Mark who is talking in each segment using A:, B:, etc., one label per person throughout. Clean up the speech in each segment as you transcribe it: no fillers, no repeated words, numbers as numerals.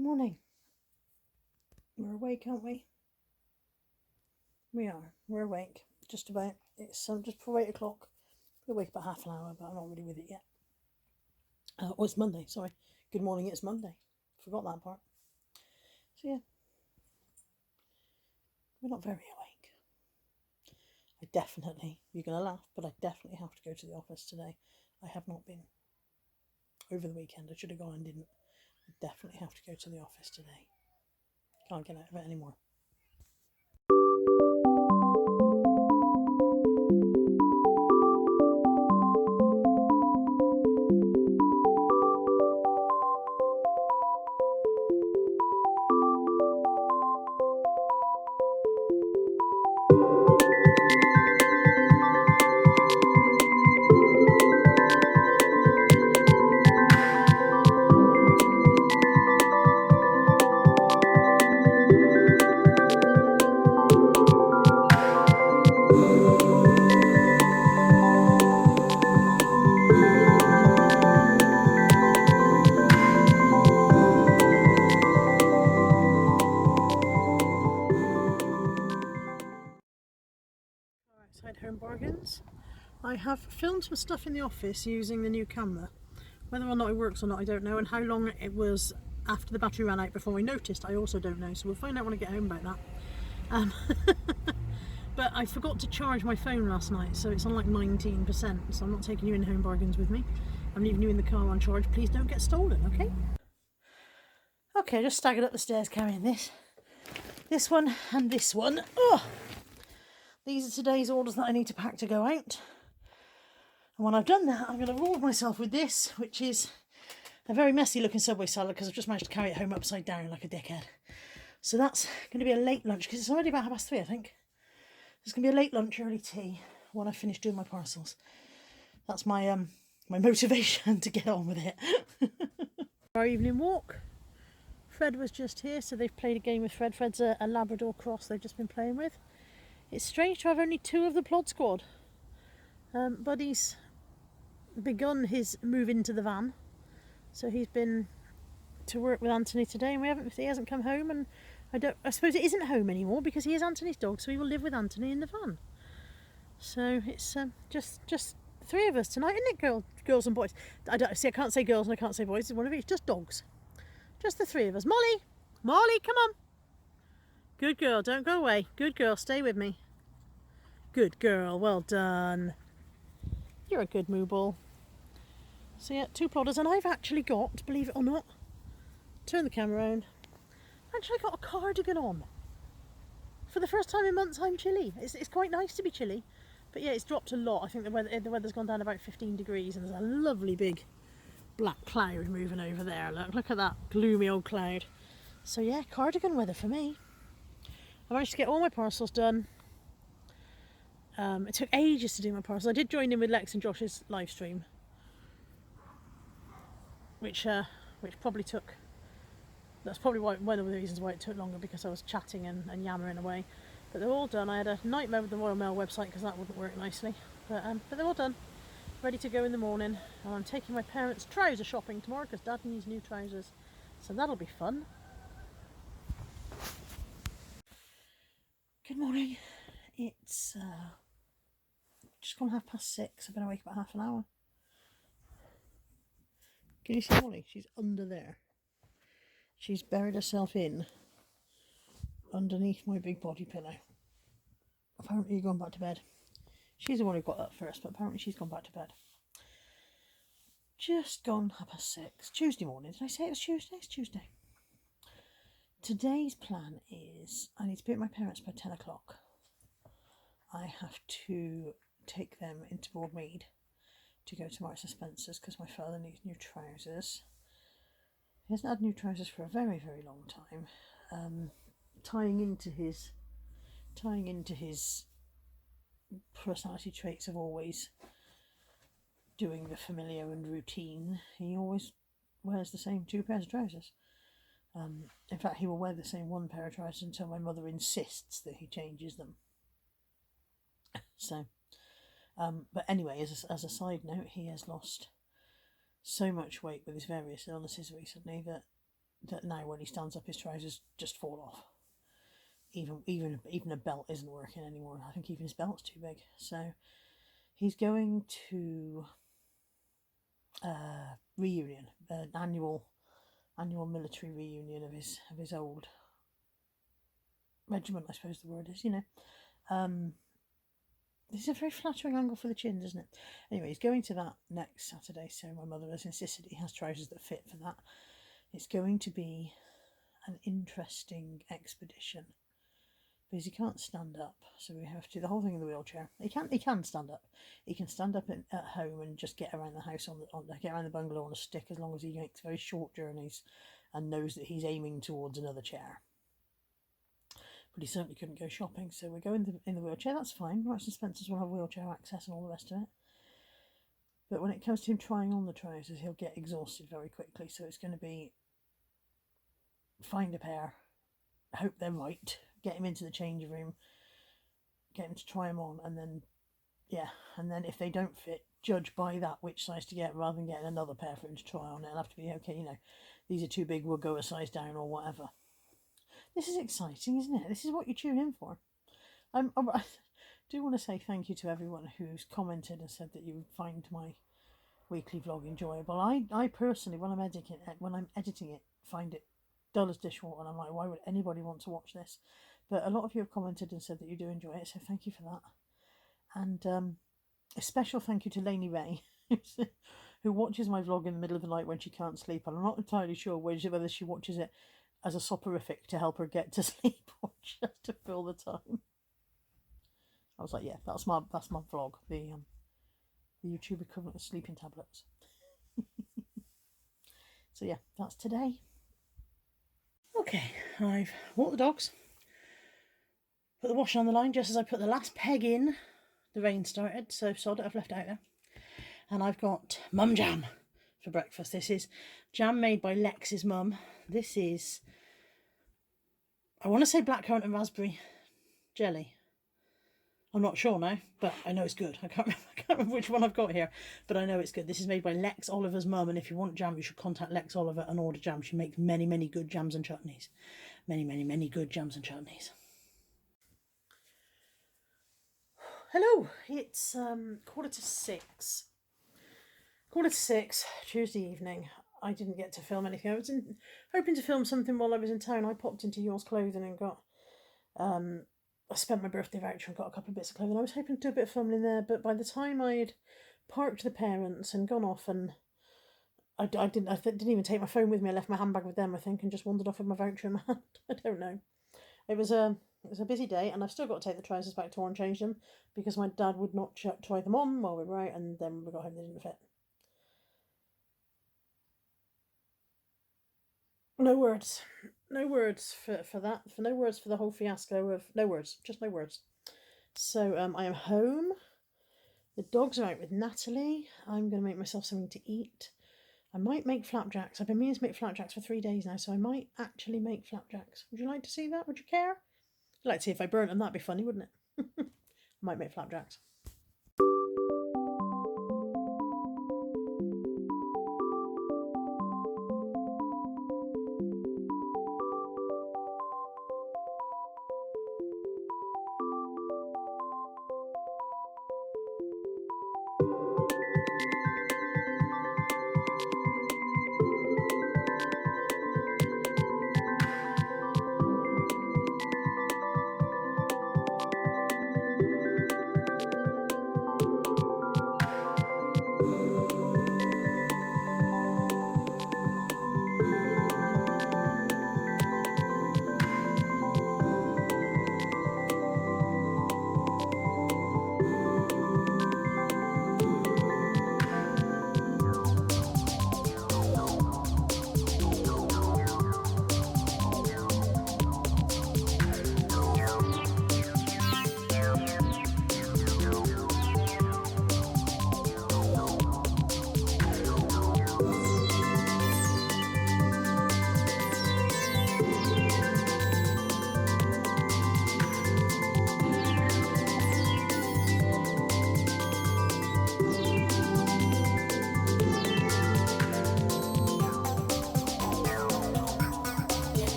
A: Good morning. We're awake, aren't we? We are. We're awake. Just about. It's just before 8 o'clock. We're awake about half an hour, but I'm not really with it yet. It's Monday, sorry. Good morning, it's Monday. Forgot that part. So yeah. We're not very awake. You're going to laugh, but I definitely have to go to the office today. I have not been. Over the weekend, I should have gone and didn't. I definitely have to go to the office today. Can't get out of it anymore. Home bargains. I have filmed some stuff in the office using the new camera. Whether or not it works or not, I don't know, and how long it was after the battery ran out before I noticed, I also don't know, so we'll find out when I get home about that. But I forgot to charge my phone last night, so it's on like 19%, so I'm not taking you in home bargains with me. I'm leaving you in the car on charge. Please don't get stolen, okay? Okay, I just staggered up the stairs carrying this one and this one. Oh! These are today's orders that I need to pack to go out. And when I've done that, I'm going to reward myself with this, which is a very messy looking Subway salad because I've just managed to carry it home upside down like a dickhead. So that's going to be a late lunch because it's already about 3:30, I think. It's going to be a late lunch, early tea when I finish doing my parcels. That's my my motivation to get on with it. Our evening walk. Fred was just here, so they've played a game with Fred. Fred's a Labrador cross they've just been playing with. It's strange to have only 2 of the plod squad. Buddy's begun his move into the van, so he's been to work with Anthony today, and he hasn't come home, and I suppose it isn't home anymore because he is Anthony's dog, so he will live with Anthony in the van. So it's just 3 of us tonight, isn't it, girls and boys? I can't say girls and I can't say boys. It's one of each, just dogs. Just the 3 of us. Molly, come on. Good girl, don't go away. Good girl, stay with me. Good girl, well done. You're a good moo ball. So yeah, 2 plodders, and I've actually got, believe it or not, turn the camera around, actually got a cardigan on. For the first time in months I'm chilly. It's quite nice to be chilly, but yeah, it's dropped a lot. I think the weather's gone down about 15 degrees and there's a lovely big black cloud moving over there. Look at that gloomy old cloud. So yeah, cardigan weather for me. I managed to get all my parcels done. It took ages to do my parcels. I did join in with Lex and Josh's live stream, which probably took. That's probably one of the reasons why it took longer, because I was chatting and yammering away. But they're all done. I had a nightmare with the Royal Mail website because that wouldn't work nicely. But they're all done, ready to go in the morning. And I'm taking my parents trouser shopping tomorrow because Dad needs new trousers, so that'll be fun. Good morning. It's just gone 6:30. I've been awake about half an hour. Can you see Molly? She's under there. She's buried herself in underneath my big body pillow. Apparently you've gone back to bed. She's the one who got up first, but apparently she's gone back to bed. Just gone 6:30. Tuesday morning. Did I say it was Tuesday? It's Tuesday. Today's plan is I need to be at my parents by 10 o'clock. I have to take them into Broadmead to go to Marks and Spencer's because my father needs new trousers. He hasn't had new trousers for a very, very long time. Tying into his personality traits of always doing the familiar and routine, he always wears the same 2 pairs of trousers. In fact, he will wear the same 1 pair of trousers until my mother insists that he changes them. So, but anyway, as a side note, he has lost so much weight with his various illnesses recently that that now when he stands up his trousers just fall off. Even a belt isn't working anymore. I think even his belt's too big. So he's going to reunion, an annual military reunion of his old regiment, I suppose the word is, This is a very flattering angle for the chins, isn't it? Anyway, he's going to that next Saturday, so my mother has insisted he has trousers that fit for that. It's going to be an interesting expedition because he can't stand up, so we have to do the whole thing in the wheelchair. He can stand up. He can stand up at home and just get around the house get around the bungalow on a stick, as long as he makes very short journeys and knows that he's aiming towards another chair. But he certainly couldn't go shopping, so we're going in the wheelchair. That's fine. Marks and Spencer's will have wheelchair access and all the rest of it. But when it comes to him trying on the trousers, he'll get exhausted very quickly. So it's going to be find a pair, hope they're right, get him into the change room, get him to try them on, and then if they don't fit, judge by that which size to get, rather than getting another pair for him to try on. It'll have to be, okay, these are too big, we'll go a size down or whatever. This is exciting, isn't it? This is what you tune in for. I do want to say thank you to everyone who's commented and said that you find my weekly vlog enjoyable. I personally, when I'm editing it, find it dull as dishwater, and I'm like, why would anybody want to watch this? But a lot of you have commented and said that you do enjoy it, so thank you for that. And a special thank you to Lainey Ray, who watches my vlog in the middle of the night when she can't sleep, and I'm not entirely sure whether she watches it as a soporific to help her get to sleep or just to fill the time. I was like, yeah, that's my vlog, the YouTube equivalent of sleeping tablets. So yeah, that's today. Okay, I've walked the dogs, put the washing on the line just as I put the last peg in. The rain started, so sod it, I've left out there. And I've got mum jam for breakfast. This is jam made by Lex's mum. This is, I want to say blackcurrant and raspberry jelly. I'm not sure now, but I know it's good. I can't remember which one I've got here, but I know it's good. This is made by Lex Oliver's mum, and if you want jam, you should contact Lex Oliver and order jam. She makes many, many good jams and chutneys. Many, many, many good jams and chutneys. Hello, it's 6:45. 6:45, Tuesday evening. I didn't get to film anything. I was hoping to film something while I was in town. I popped into Yours Clothing and got... I spent my birthday voucher and got a couple of bits of clothing. I was hoping to do a bit of filming in there, but by the time I'd parked the parents and gone off, and I didn't even take my phone with me. I left my handbag with them, I think, and just wandered off with my voucher in my hand. I don't know. It was a busy day, and I've still got to take the trousers back to her and change them because my dad would not try them on while we were out, and then when we got home they didn't fit. No words. No words for that. No words for the whole fiasco of... No words. Just no words. So I am home. The dogs are out with Natalie. I'm going to make myself something to eat. I might make flapjacks. I've been meaning to make flapjacks for 3 days now, so I might actually make flapjacks. Would you like to see that? Would you care? I'd like to see if I burnt them. That'd be funny, wouldn't it? I might make flapjacks.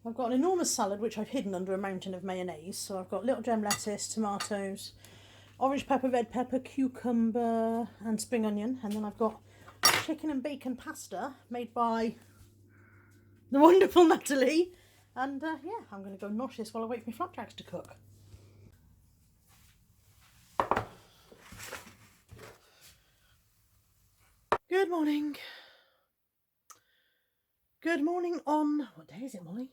A: I've got an enormous salad which I've hidden under a mountain of mayonnaise. So I've got little gem lettuce, tomatoes, orange pepper, red pepper, cucumber and spring onion. And then I've got chicken and bacon pasta made by the wonderful Natalie. And yeah, I'm going to go nosh this while I wait for my flapjacks to cook. Good morning. Good morning on, what day is it, Molly?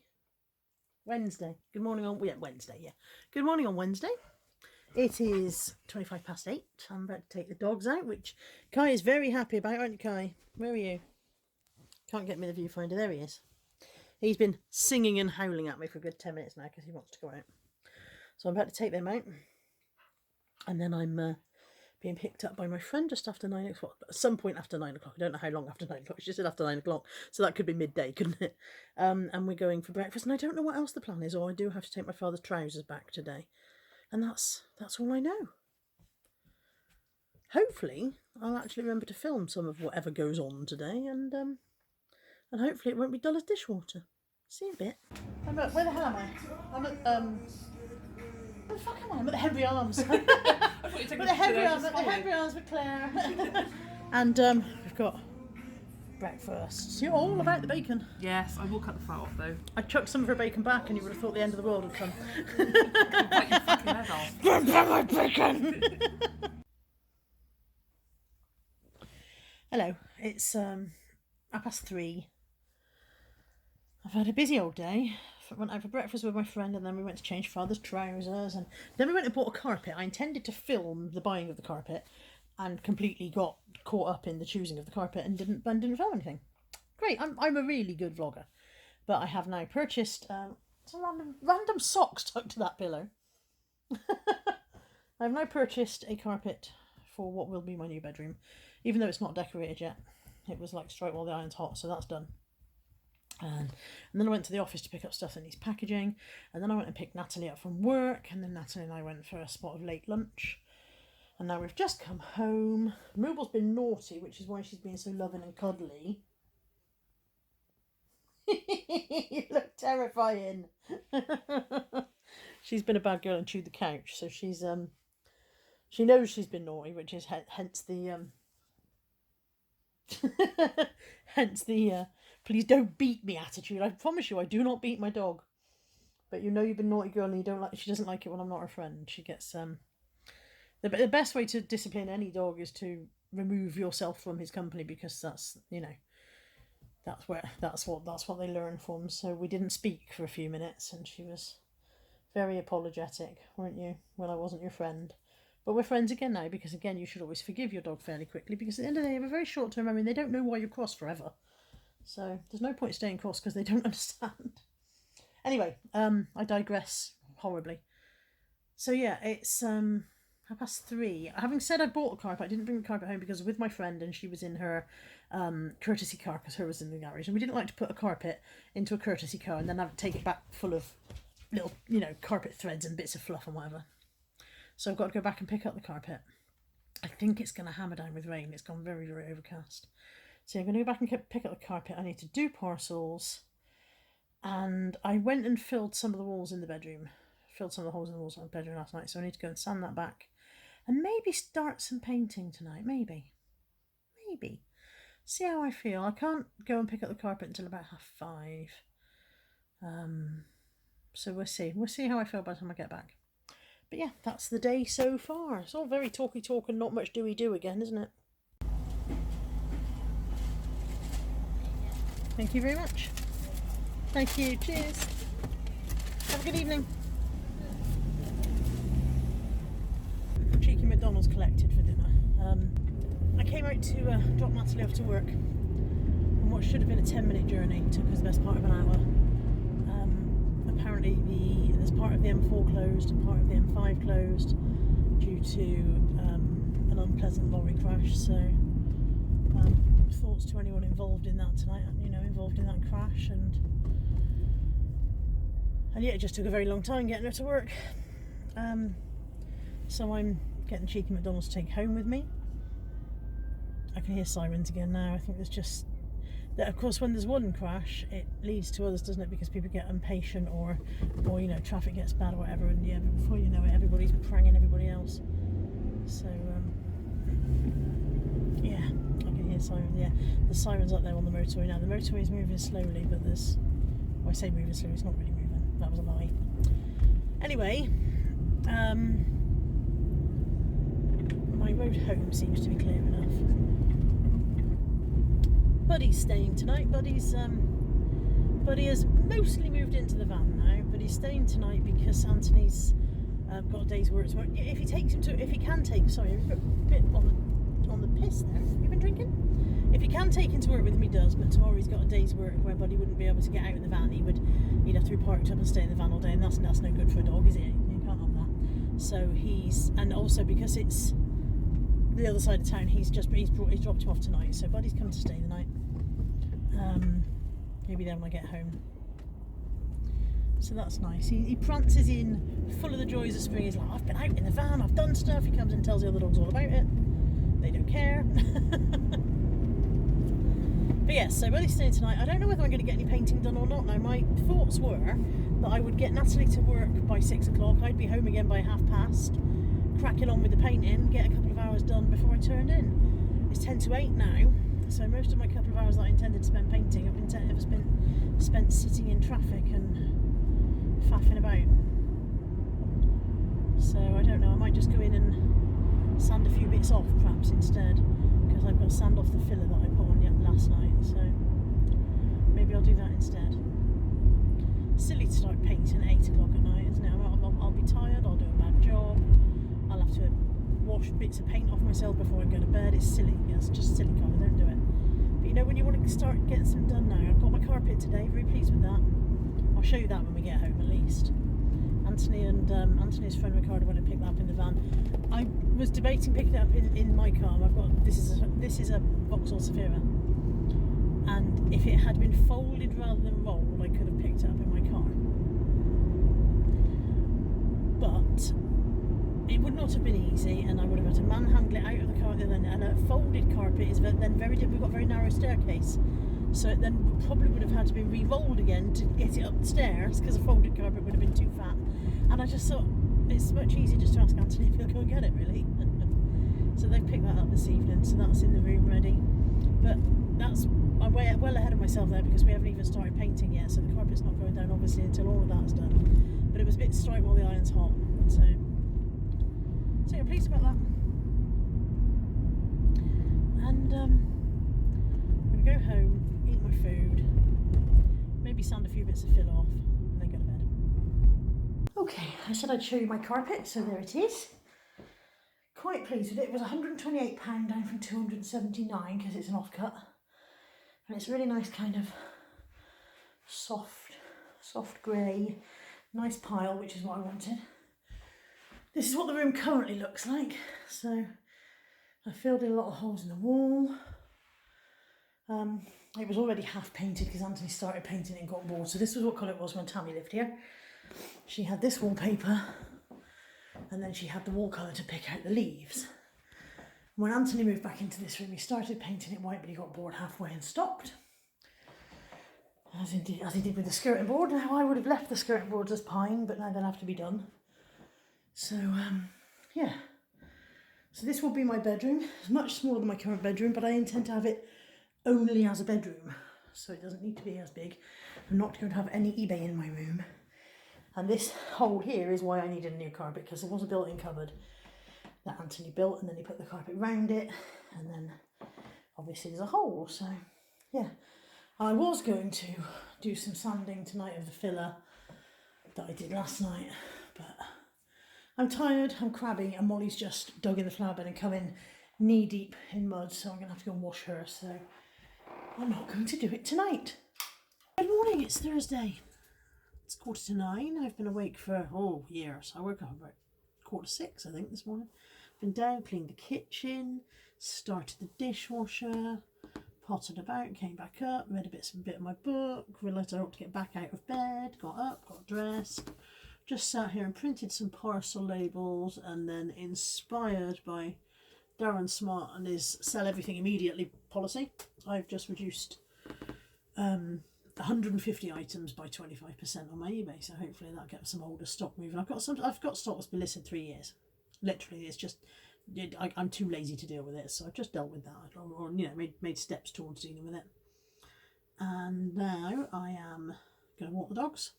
A: Wednesday. Good morning on, yeah, Wednesday, yeah. Good morning on Wednesday. It is 8:25. I'm about to take the dogs out, which Kai is very happy about, aren't you, Kai? Where are you? Can't get me the viewfinder. There he is. He's been singing and howling at me for a good 10 minutes now because he wants to go out. So I'm about to take them out. And then I'm being picked up by my friend just after 9 o'clock. At some point after 9 o'clock. I don't know how long after 9 o'clock. She said after 9 o'clock. So that could be midday, couldn't it? And we're going for breakfast. And I don't know what else the plan is. Or I do have to take my father's trousers back today. And that's all I know. Hopefully, I'll actually remember to film some of whatever goes on today. And hopefully it won't be dull as dishwater. See you in a bit. Where the hell am I? I'm at, where the fuck am I? I'm at the Henry Arms. At the Henry Arms with Claire. And we've got breakfast. So you're all about the bacon.
B: Yes, I will cut the fat off though.
A: I chucked some of her bacon back and you would have thought the end of the world had come.
B: Bite your fucking head off.
A: Don't bring my bacon! Hello, it's 3:30. I've had a busy old day. I went out for breakfast with my friend and then we went to change father's trousers and then we went and bought a carpet. I intended to film the buying of the carpet and completely got caught up in the choosing of the carpet and didn't film anything. Great, I'm a really good vlogger. But I have now purchased some random socks stuck to that pillow. I've now purchased a carpet for what will be my new bedroom, even though it's not decorated yet. It was like strike while the iron's hot, so that's done. And then I went to the office to pick up stuff that needs packaging, and then I went and picked Natalie up from work, and then Natalie and I went for a spot of late lunch. And now we've just come home. Mooble's been naughty, which is why she's been so loving and cuddly. You look terrifying. She's been a bad girl and chewed the couch, so she's she knows she's been naughty, which is hence the hence the please don't beat me attitude. I promise you I do not beat my dog. But you know you've been naughty girl and you don't like, she doesn't like it when I'm not her friend. She gets the best way to discipline any dog is to remove yourself from his company, because that's, you know, that's what they learn from. So we didn't speak for a few minutes and she was very apologetic, weren't you, when I wasn't your friend. But we're friends again now, because again you should always forgive your dog fairly quickly, because at the end of the day you have a very short term memory and they don't know why you're cross forever. So there's no point staying cross because they don't understand. Anyway, I digress horribly. So yeah, it's 3:30. Having said I bought a carpet, I didn't bring the carpet home because I was with my friend and she was in her courtesy car because her was in the garage, and we didn't like to put a carpet into a courtesy car and then have to take it back full of little, you know, carpet threads and bits of fluff and whatever. So I've got to go back and pick up the carpet. I think it's going to hammer down with rain. It's gone very, very overcast. So I'm going to go back and pick up the carpet. I need to do parcels. And I went and filled some of the walls in the bedroom. Filled some of the holes in the walls in the bedroom last night. So I need to go and sand that back. And maybe start some painting tonight. Maybe. See how I feel. I can't go and pick up the carpet until about 5:30. So we'll see. We'll see how I feel by the time I get back. But yeah, that's the day so far. It's all very talky talk and not much do again, isn't it? Thank you very much. Thank you. Cheers. Have a good evening. Cheeky McDonald's collected for dinner. I came out to drop Natalie off to work, and what should have been a 10-minute journey took us the best part of an hour. Apparently there's part of the M4 closed and part of the M5 closed due to an unpleasant lorry crash. So thoughts to anyone involved in that tonight, involved in that crash, and yeah, it just took a very long time getting her to work. So I'm getting cheeky McDonald's to take home with me. I can hear sirens again now. I think there's just that, of course, when there's one crash, it leads to others, doesn't it? Because people get impatient, or traffic gets bad or whatever, and yeah, before you know it, everybody's pranging everybody else. So yeah, I can hear sirens. Yeah, the sirens up there on the motorway now. The motorway is moving slowly, but I say moving slowly, it's not really moving. That was a lie. Anyway, my road home seems to be clear enough. Buddy's staying tonight. Buddy has mostly moved into the van now, but he's staying tonight because Anthony's got a day's work tomorrow. If he can take. Sorry, a bit on the piss there. Have you been drinking? If he can take him to work with him, he does. But tomorrow he's got a day's work where Buddy wouldn't be able to get out of the van. He'd have to be parked up and stay in the van all day, and that's no good for a dog, is it? You can't have that. So and also because it's the other side of town, he's dropped him off tonight. So Buddy's come to stay the night. He'll be there when I get home. So that's nice. He prances in, full of the joys of spring. He's like, I've been out in the van, I've done stuff. He comes in and tells the other dogs all about it. They don't care. But yes, so Buddy's staying tonight. I don't know whether I'm going to get any painting done or not. Now, my thoughts were that I would get Natalie to work by 6 o'clock. I'd be home again by 5:30, cracking on with the painting, get a couple of hours done before I turned in. It's 10 to 8 now. So most of my couple of hours that I intended to spend painting have been spent sitting in traffic and faffing about. So I don't know, I might just go in and sand a few bits off perhaps instead, because I've got to sand off the filler that I put on last night, so maybe I'll do that instead. Silly to start painting at 8 o'clock at night, isn't it? I'll be tired, I'll do a bad job, I'll have to wash bits of paint off myself before I go to bed. It's silly. It's just silly, Carla, don't do it. But when you want to start getting some done now, I've got my carpet today, very pleased with that. I'll show you that when we get home at least. Anthony and Anthony's friend Ricardo went and picked that up in the van. I was debating picking it up in my car. This is a Vauxhall Zafira, and if it had been folded rather than rolled, I could have picked it up in my car. But it would not have been easy, and I would have had to manhandle it out of the car. And a folded carpet is then very different. We've got a very narrow staircase, so it then probably would have had to be re-rolled again to get it up the stairs, because a folded carpet would have been too fat. And I just thought it's much easier just to ask Anthony if he'll go and get it, really. So they've picked that up this evening, so that's in the room ready. But I'm well ahead of myself there, because we haven't even started painting yet, so the carpet's not going down obviously until all of that's done. But it was a bit strike while the iron's hot, so yeah, I'm pleased about that. And I'm going to go home, eat my food, maybe sand a few bits of filler off, and then go to bed. Okay, I said I'd show you my carpet, so there it is. Quite pleased with it. It was £128 down from £279 because it's an offcut. And it's a really nice kind of soft grey, nice pile, which is what I wanted. This is what the room currently looks like. So I filled in a lot of holes in the wall. It was already half painted because Anthony started painting it and got bored. So this was what colour it was when Tammy lived here. She had this wallpaper, and then she had the wall colour to pick out the leaves. When Anthony moved back into this room, he started painting it white, but he got bored halfway and stopped. As he did with the skirting board. Now, I would have left the skirting boards as pine, but now they'll have to be done. So, yeah. So this will be my bedroom. It's much smaller than my current bedroom, but I intend to have it only as a bedroom. So it doesn't need to be as big. I'm not going to have any eBay in my room. And this hole here is why I needed a new carpet, because there was a built-in cupboard that Anthony built, and then he put the carpet round it, and then obviously there's a hole. So, yeah. I was going to do some sanding tonight of the filler that I did last night, but I'm tired, I'm crabby, and Molly's just dug in the flower bed and come in knee deep in mud, so I'm going to have to go and wash her, so I'm not going to do it tonight. Good morning, it's Thursday. It's 9:15. I've been awake for, years. I woke up about 5:45, I think, this morning. Been down, cleaned the kitchen, started the dishwasher, pottered about, came back up, read a bit of my book, realised I ought to get back out of bed, got up, got dressed, just sat here and printed some parcel labels, and then, inspired by Darren Smart and his sell everything immediately policy, I've just reduced 150 items by 25% on my eBay, so hopefully that'll get some older stock moving. I've got stock that's been listed 3 years. Literally, it's just I'm too lazy to deal with it, so I've just dealt with that, or made steps towards dealing with it. And now I am going to walk the dogs,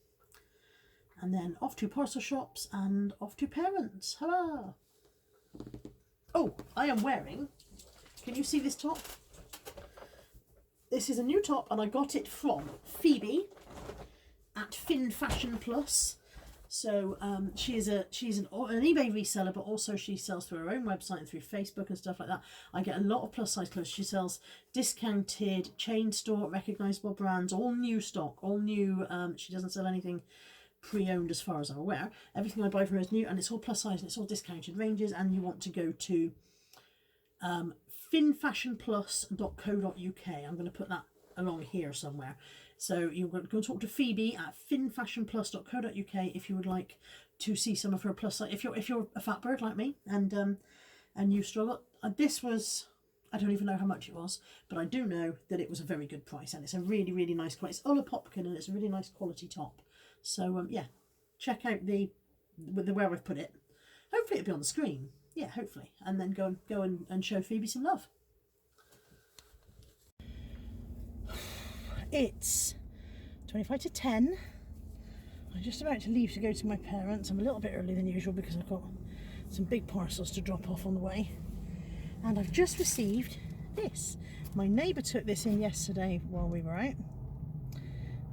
A: and then off to parcel shops and off to parents. Hurrah! Oh, I am wearing. Can you see this top? This is a new top, and I got it from Phoebe at Fin Fashion Plus. So she's an eBay reseller, but also she sells through her own website and through Facebook and stuff like that. I get a lot of plus size clothes. She sells discounted, chain store, recognisable brands, all new stock, all new. She doesn't sell anything pre-owned as far as I'm aware. Everything I buy from her is new, and it's all plus size and it's all discounted ranges. And you want to go to finfashionplus.co.uk. I'm going to put that along here somewhere. So you're going to talk to Phoebe at finfashionplus.co.uk if you would like to see some of her plus size. If you're a fat bird like me and you struggle, this was, I don't even know how much it was, but I do know that it was a very good price, and it's a really, really nice quality. It's Ola Popkin, and it's a really nice quality top. So yeah, check out the where I've put it. Hopefully it'll be on the screen. Yeah, hopefully, and then go and show Phoebe some love. It's 10:25. I'm just about to leave to go to my parents. I'm a little bit early than usual because I've got some big parcels to drop off on the way. And I've just received this. My neighbour took this in yesterday while we were out.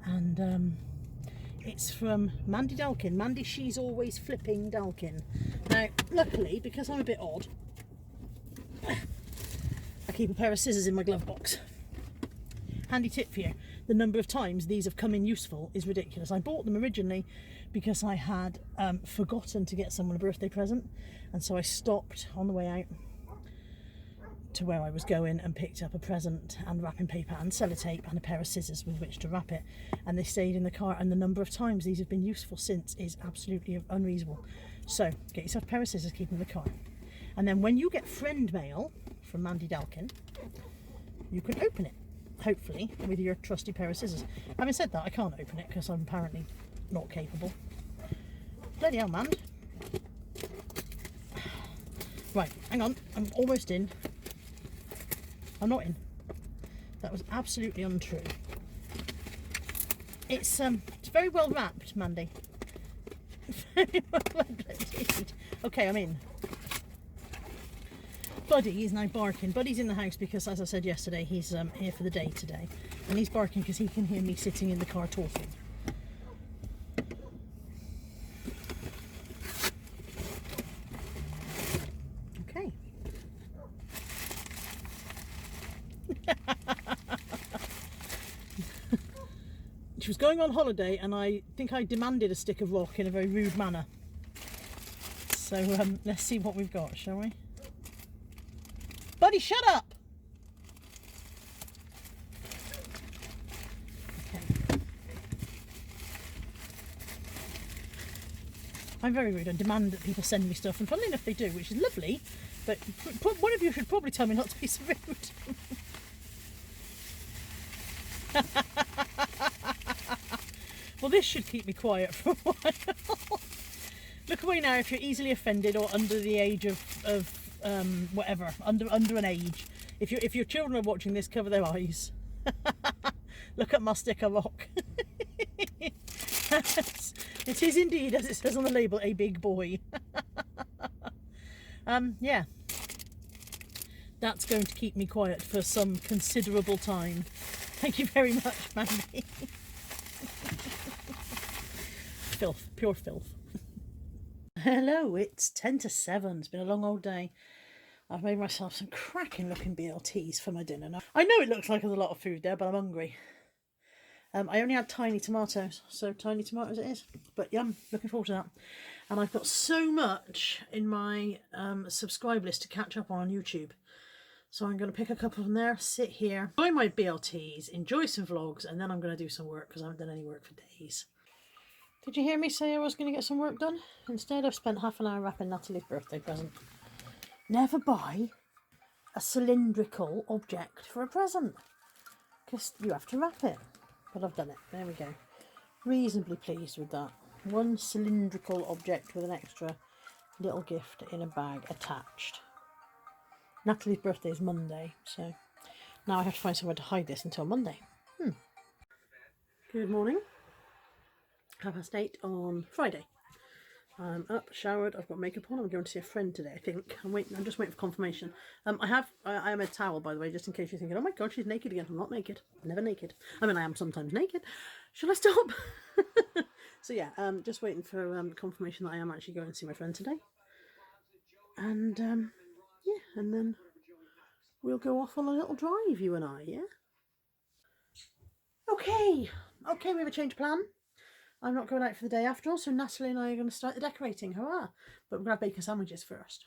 A: And it's from Mandy Dalkin. Mandy, she's always flipping Dalkin. Now, luckily, because I'm a bit odd, I keep a pair of scissors in my glove box. Handy tip for you, the number of times these have come in useful is ridiculous. I bought them originally because I had forgotten to get someone a birthday present, and so I stopped on the way out to where I was going and picked up a present and wrapping paper and sellotape and a pair of scissors with which to wrap it, and they stayed in the car, and the number of times these have been useful since is absolutely unreasonable. So get yourself a pair of scissors, keep them in the car, and then when you get friend mail from Mandy Dalkin, you can open it, hopefully, with your trusty pair of scissors. Having said that, I can't open it because I'm apparently not capable. Bloody hell, man. Right, hang on, I'm almost in. I'm not in. That was absolutely untrue. It's very well wrapped, Mandy. Very well wrapped indeed. Okay, I'm in. Buddy is now barking. Buddy's in the house because, as I said yesterday, he's here for the day today, and he's barking because he can hear me sitting in the car talking. Okay. She was going on holiday, and I think I demanded a stick of rock in a very rude manner. So let's see what we've got, shall we? Buddy, shut up! Okay. I'm very rude and demand that people send me stuff, and funnily enough they do, which is lovely, but one of you should probably tell me not to be so rude. Well, this should keep me quiet for a while. Look away now if you're easily offended or under the age of whatever, under an age. If your children are watching this, cover their eyes. Look at my stick of rock. It is indeed, as it says on the label, a big boy. Yeah. That's going to keep me quiet for some considerable time. Thank you very much, Mandy. Filth, pure filth. Hello, it's 10 to 7. It's been a long old day. I've made myself some cracking looking BLTs for my dinner now. I know it looks like there's a lot of food there, but I'm hungry. I only had tiny tomatoes, so tiny tomatoes it is. But yum, looking forward to that. And I've got so much in my subscribe list to catch up on YouTube. So I'm going to pick a couple from there, sit here, enjoy my BLTs, enjoy some vlogs, and then I'm going to do some work because I haven't done any work for days. Did you hear me say I was going to get some work done? Instead, I've spent half an hour wrapping Natalie's birthday present. Never buy a cylindrical object for a present, because you have to wrap it. But I've done it. There we go. Reasonably pleased with that. One cylindrical object with an extra little gift in a bag attached. Natalie's birthday is Monday, so now I have to find somewhere to hide this until Monday. Good morning. 8:30 on Friday. I'm up, showered, I've got makeup on. I'm going to see a friend today, I think. I'm just waiting for confirmation. I am a towel, by the way, just in case you're thinking, oh my god, she's naked again. I'm not naked. I'm never naked. I mean, I am sometimes naked. Shall I stop? So yeah, just waiting for confirmation that I am actually going to see my friend today. And yeah, and then we'll go off on a little drive, you and I, yeah? Okay, we have a change of plan. I'm not going out for the day after all, so Natalie and I are going to start the decorating, hurrah! But we're going to have bacon sandwiches first.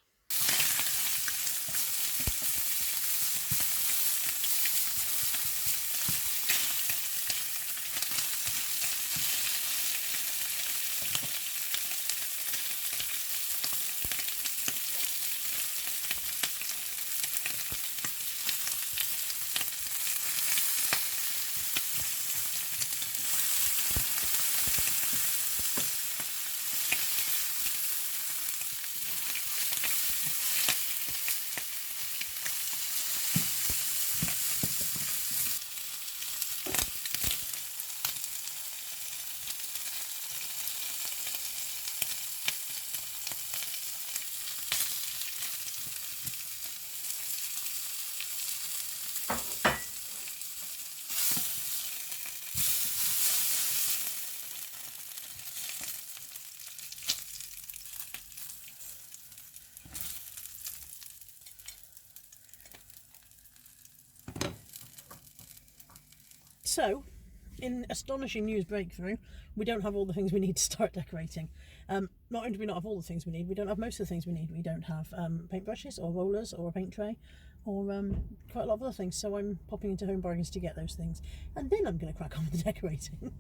A: So, in astonishing news breakthrough, we don't have all the things we need to start decorating. Not only do we not have all the things we need, we don't have most of the things we need. We don't have paintbrushes or rollers or a paint tray or quite a lot of other things. So I'm popping into Home Bargains to get those things. And then I'm going to crack on with the decorating.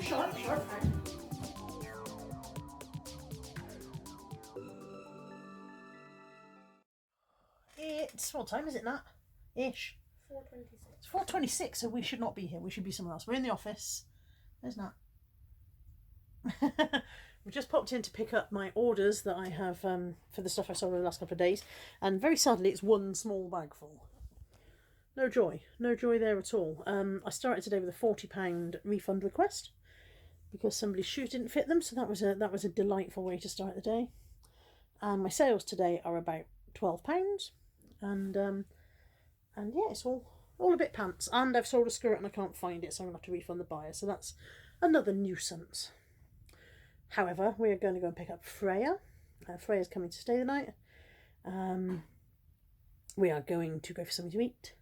A: sharp. It's, what time is it, Nat? Ish.
C: 4:26.
A: It's 4:26, so we should not be here. We should be somewhere else. We're in the office. There's Nat. We just popped in to pick up my orders that I have for the stuff I sold over the last couple of days, and very sadly it's one small bag full. No joy there at all. I started today with a £40 refund request because somebody's shoes didn't fit them, so that was a delightful way to start the day. And my sales today are about £12, and yeah, it's all a bit pants. And I've sold a skirt and I can't find it, so I'm gonna have to refund the buyer. So that's another nuisance. However, we are going to go and pick up Freya. Freya's coming to stay the night. We are going to go for something to eat.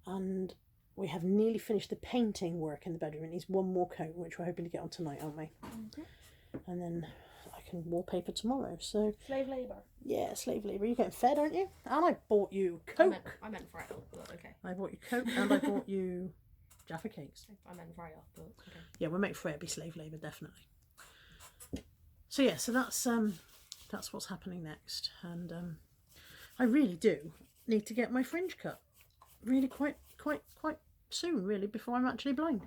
A: And we have nearly finished the painting work in the bedroom. It needs one more coat, which we're hoping to get on tonight, aren't we?
C: Mm-hmm.
A: And then I can wallpaper tomorrow. So
C: Slave labour.
A: yeah, slave labour. You're getting fed, aren't you? And I bought you Coke.
C: I meant Freya, but okay.
A: I bought you Coke and I bought you Jaffa cakes.
C: I meant Freya, but okay.
A: Yeah, we'll make Freya be slave labour, definitely. So yeah, so that's what's happening next, and I really do need to get my fringe cut, really quite soon, really, before I'm actually blind.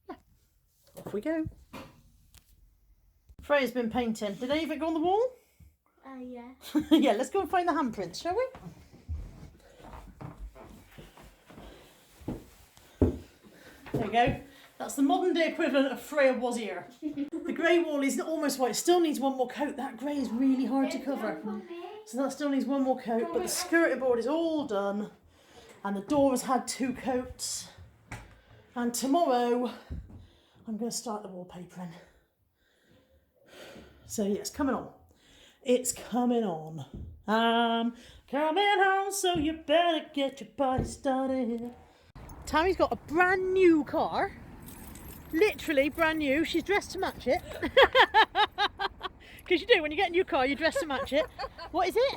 A: Yeah, off we go. Freya's been painting. Did any of it go on the wall?
C: Yeah.
A: Yeah, let's go and find the handprints, shall we? There we go. That's the modern day equivalent of Freya was here. The grey wall is almost white. It still needs one more coat. That grey is really hard to cover. So that still needs one more coat. But the skirting board is all done. And the door has had 2 coats. And tomorrow I'm going to start the wallpapering. So yeah, it's coming on. It's coming on. I'm coming home, so you better get your body started. Tammy's got a brand new car. Literally brand new. She's dressed to match it. Because you do, when you get a new car, you dress to match it. What is it?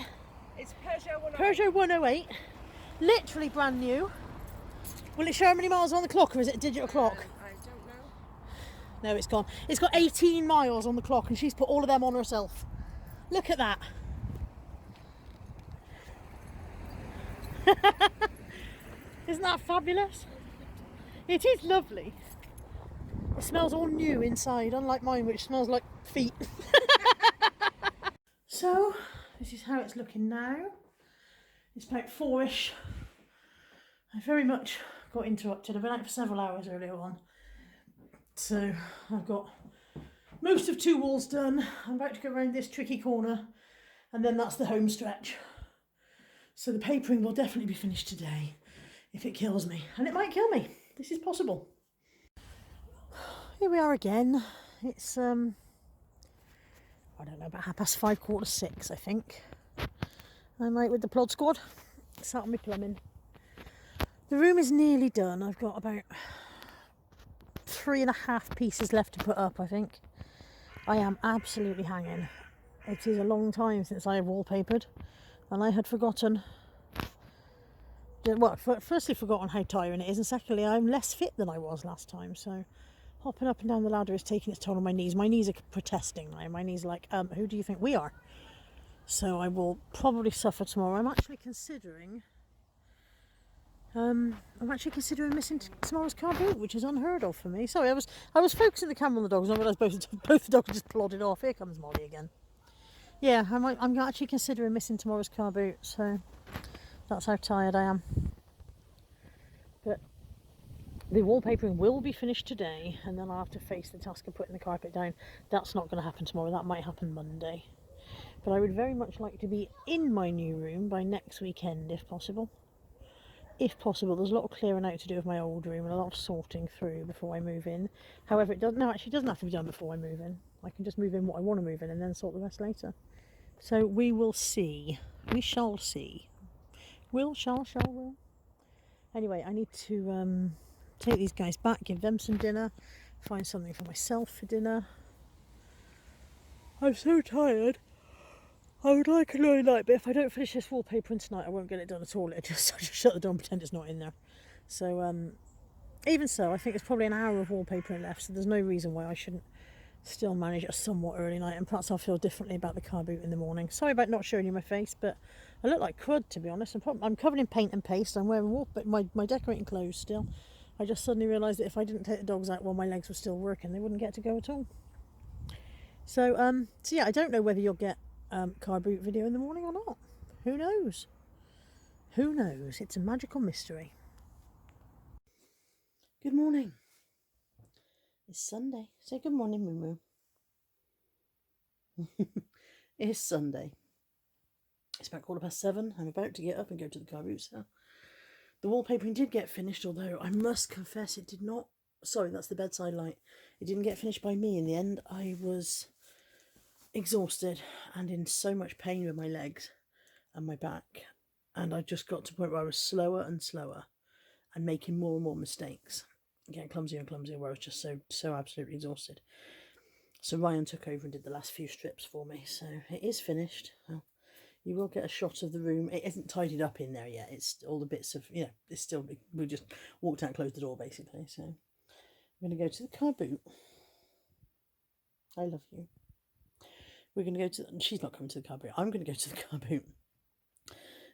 B: It's Peugeot 108.
A: Peugeot 108. Literally brand new. Will it show how many miles on the clock, or is it a digital clock?
B: I don't know.
A: No, it's gone. It's got 18 miles on the clock and she's put all of them on herself. Look at that. Isn't that fabulous? It is lovely. It smells all new inside, unlike mine, which smells like feet. So, this is how it's looking now. It's about 4ish. I very much got interrupted. I've been out for several hours earlier on. So, I've got most of 2 walls done. I'm about to go around this tricky corner, and then that's the home stretch. So the papering will definitely be finished today, if it kills me. And it might kill me. This is possible. Here we are again. It's, I don't know, about 5:30, 5:45, I think. I'm out with the plod squad. Sat on my plumbing. The room is nearly done. I've got about 3.5 pieces left to put up, I think. I am absolutely hanging. It is a long time since I have wallpapered, and I had forgotten. Well, firstly forgotten how tiring it is, and secondly I'm less fit than I was last time, so hopping up and down the ladder is taking its toll on my knees. My knees are protesting now. My knees are like, who do you think we are? So I will probably suffer tomorrow. I'm actually considering missing tomorrow's car boot, which is unheard of for me. Sorry, I was focusing the camera on the dogs and I realised both the dogs just plodded off. Here comes Molly again. Yeah, I'm actually considering missing tomorrow's car boot, so that's how tired I am. But the wallpapering will be finished today, and then I'll have to face the task of putting the carpet down. That's not going to happen tomorrow. That might happen Monday. But I would very much like to be in my new room by next weekend, if possible. If possible. There's a lot of clearing out to do with my old room and a lot of sorting through before I move in. However, it doesn't have to be done before I move in. I can just move in what I want to move in and then sort the rest later. So we will see. We shall see. Will. Anyway, I need to take these guys back, give them some dinner, find something for myself for dinner. I'm so tired. I would like a early night, but if I don't finish this wallpapering tonight, I won't get it done at all. I'll just shut the door and pretend it's not in there. So even so, I think there's probably an hour of wallpapering left, so there's no reason why I shouldn't still manage a somewhat early night, and perhaps I'll feel differently about the car boot in the morning. Sorry about not showing you my face, but I look like crud, to be honest. I'm covered in paint and paste. I'm wearing my decorating clothes still. I just suddenly realised that if I didn't take the dogs out while my legs were still working, they wouldn't get to go at all. So yeah, I don't know whether you'll get car boot video in the morning or not. Who knows? Who knows? It's a magical mystery. Good morning. It's Sunday. Say good morning, Moo Moo. It's Sunday. It's about 7:15. I'm about to get up and go to the car boot sale. The wallpapering did get finished, although I must confess it did not. Sorry, that's the bedside light. It didn't get finished by me in the end. I was exhausted and in so much pain with my legs and my back, and I just got to the point where I was slower and slower and making more and more mistakes, getting clumsier and clumsier, where I was just so absolutely exhausted. So Ryan took over and did the last few strips for me, so it is finished. Well, you will get a shot of the room. It isn't tidied up in there yet. It's all the bits of, it's still, we just walked out and closed the door basically. So I'm going to go to the car boot. I love you. We're going to go to, she's not coming to the car boot. I'm going to go to the car boot.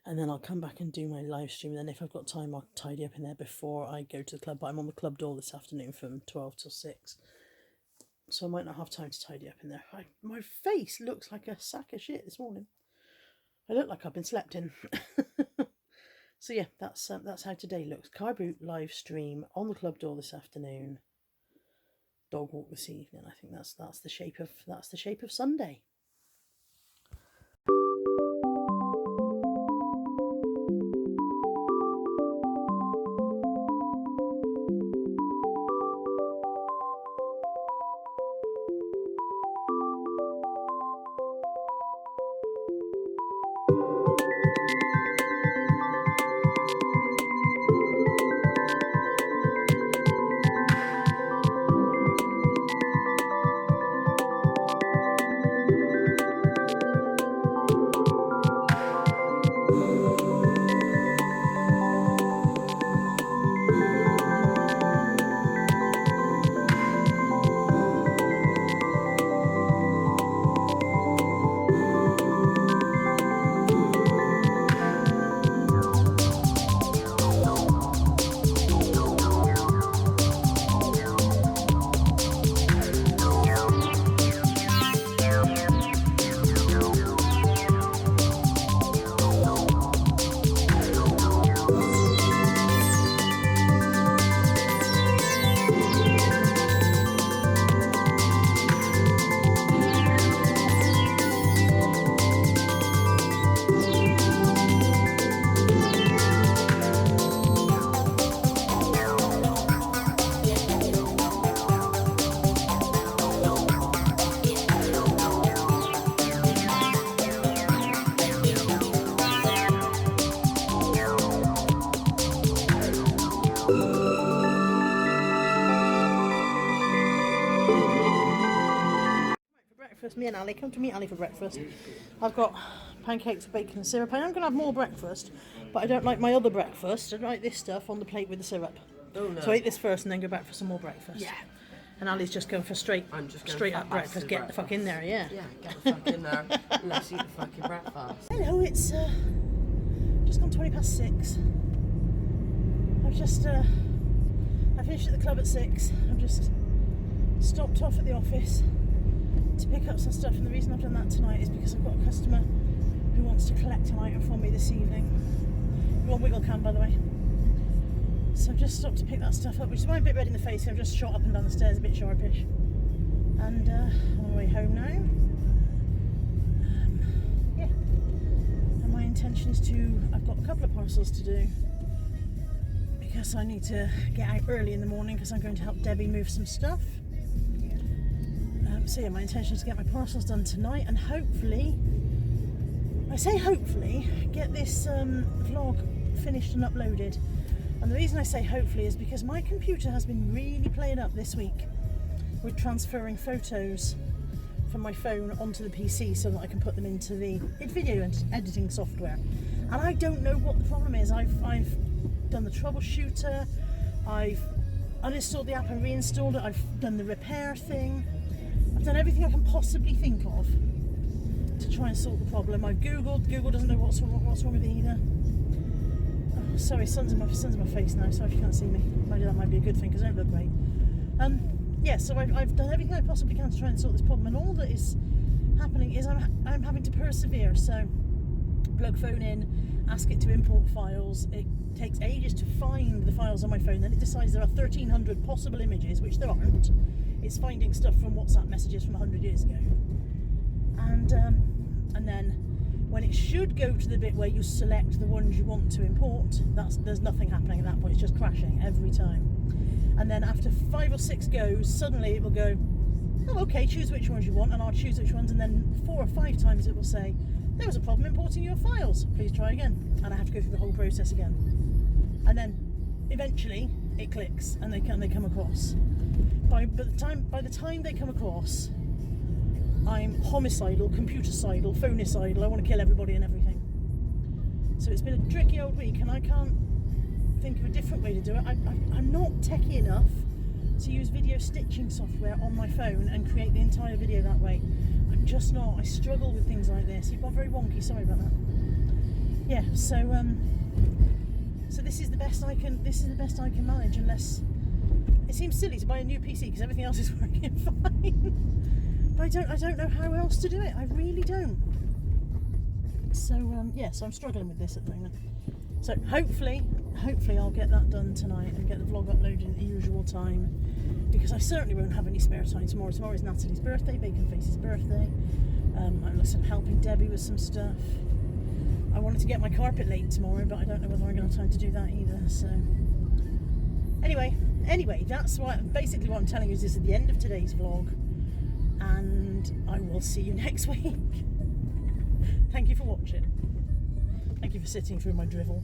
A: And then I'll come back and do my live stream. And then if I've got time, I'll tidy up in there before I go to the club. But I'm on the club door this afternoon from 12 till 6. So I might not have time to tidy up in there. My face looks like a sack of shit this morning. I look like I've been slept in. So yeah, that's how today looks. Car boot live stream on the club door this afternoon. Dog walk this evening. I think that's the shape of Sunday. Me and Ali, come to meet Ali for breakfast. I've got pancakes with bacon and syrup. I am going to have more breakfast, but I don't like my other breakfast. I don't like this stuff on the plate with the syrup.
B: Oh no.
A: So I eat this first and then go back for some more breakfast.
B: Yeah.
A: And Ali's just going for straight up breakfast. Get the fuck in there, yeah.
B: Yeah, get the fuck in there. Let's eat the fucking breakfast.
A: Hello, it's just gone 6:20. I've just I finished at the club at 6. I've just stopped off at the office to pick up some stuff, and the reason I've done that tonight is because I've got a customer who wants to collect an item from me this evening. You're on Wiggle Cam, by the way. So I've just stopped to pick that stuff up, which is why I'm a bit red in the face. I've just shot up and down the stairs a bit sharpish. And I'm on my way home now. Yeah. And my intention is I've got a couple of parcels to do, because I need to get out early in the morning because I'm going to help Debbie move some stuff. So yeah, my intention is to get my parcels done tonight, and hopefully, I say hopefully, get this vlog finished and uploaded. And the reason I say hopefully is because my computer has been really playing up this week with transferring photos from my phone onto the PC so that I can put them into the video editing software. And I don't know what the problem is. I've done the troubleshooter, I've uninstalled the app and reinstalled it. I've done the repair thing. I've done everything I can possibly think of to try and sort the problem. I've Googled. Google doesn't know what's wrong with it either. Oh, sorry, sun's in my face now. Sorry if you can't see me. Maybe that might be a good thing because I don't look great. Yeah, so I've done everything I possibly can to try and sort this problem, and all that is happening is I'm having to persevere. So plug phone in, ask it to import files. It takes ages to find the files on my phone. Then it decides there are 1,300 possible images, which there aren't. It's finding stuff from WhatsApp messages from 100 years ago, and then when it should go to the bit where you select the ones you want to import, there's nothing happening at that point. It's just crashing every time. And then after 5 or 6 goes, suddenly it will go, oh, okay, choose which ones you want, and I'll choose which ones, and then 4 or 5 times it will say, there was a problem importing your files, please try again. And I have to go through the whole process again. And then eventually it clicks and they come across. By the time they come across, I'm homicidal, computercidal, phonicidal. I want to kill everybody and everything. So it's been a tricky old week, and I can't think of a different way to do it. I'm not techie enough to use video stitching software on my phone and create the entire video that way. I'm just not. I struggle with things like this. You've got very wonky. Sorry about that. Yeah. So this is the best I can. This is the best I can manage. Unless it seems silly to buy a new PC because everything else is working fine. But I don't know how else to do it. I really don't. So so I'm struggling with this at the moment. So hopefully I'll get that done tonight and get the vlog uploaded at the usual time, because I certainly won't have any spare time tomorrow. Tomorrow is Natalie's birthday, Bacon Face's birthday. I'm helping Debbie with some stuff. I wanted to get my carpet laid tomorrow, but I don't know whether I'm going to have time to do that either. So anyway, that's basically what I'm telling you is this is the end of today's vlog, and I will see you next week. Thank you for watching. Thank you for sitting through my drivel.